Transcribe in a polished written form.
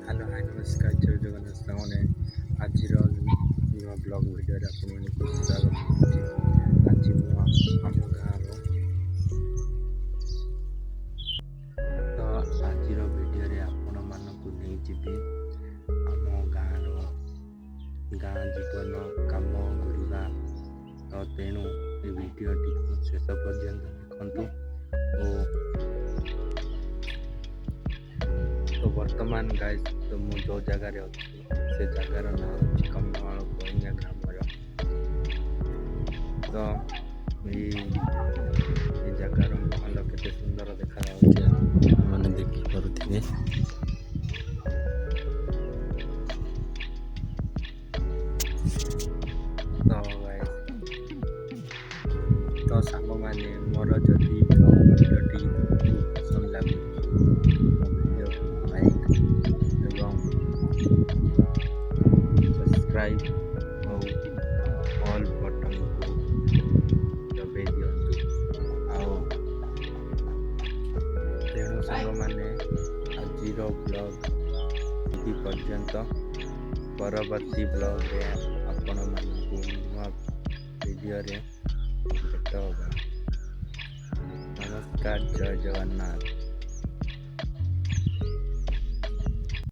Hello high ନମସ୍କାର ଜୟ ଜଗନ୍ନାଥ ସାଙ୍ଗମାନେ ଆଜିର ନୂଆ ବ୍ଲଗ୍ ଭିଡ଼ିଓରେ ଆପଣମାନଙ୍କୁ ସ୍ୱାଗତ କରୁଛି। ଆଜି ମୁଁ ଆମ ଗାଁର ଆଜିର ଭିଡ଼ିଓରେ ଆପଣମାନଙ୍କୁ ନେଇଯିବି ଆମ ଗାଁ ଜୀବନ କାମ ଗୁଡ଼ିବା। ତ ତେଣୁ ଏ ଭିଡ଼ିଓଟିକୁ ଶେଷ ପର୍ଯ୍ୟନ୍ତ ଦେଖନ୍ତୁ। ତ ବର୍ତ୍ତମାନ ଗାଇସ୍ ତ ମୁଁ ଯେଉଁ ଜାଗାରେ ଅଛି ସେ ଜାଗାର ନାଁ ହେଉଛି କନ୍ଧମାଳ କଇଁଆ ଗ୍ରାମର। ତ এই ଜାଗାର ମହଲ କେତେ ସୁନ୍ଦର ଦେଖାଯାଉଛି ଆପଣମାନେ ଦେଖିପାରୁଥିବେ। ତ ଗାଇସ୍ ତ ସାଙ୍ଗମାନେ ମୋର ଯଦି ଭିଡ଼ିଓଟି ତୁମକୁ ପସନ୍ଦ ଲାଗୁଛି ମୋ ଭିଡ଼ିଓକୁ ଲାଇକ୍ ଏବଂ ସବସ୍କ୍ରାଇବ୍ ଆଉ ଅଲ୍ ବଟନ୍କୁ ଦବାଇ ଦିଅନ୍ତୁ। ଆଉ ତେଣୁ ସାଙ୍ଗମାନେ ଆଜିର ବ୍ଲଗ୍ ଏତିକି ପର୍ଯ୍ୟନ୍ତ। ପରବର୍ତ୍ତୀ ବ୍ଲଗ୍ରେ ଆପଣମାନଙ୍କୁ ନୂଆ ଭିଡ଼ିଓରେ ଭେଟ ହେବା। ନମସ୍କାର, ଜୟ ଜଗନ୍ନାଥ।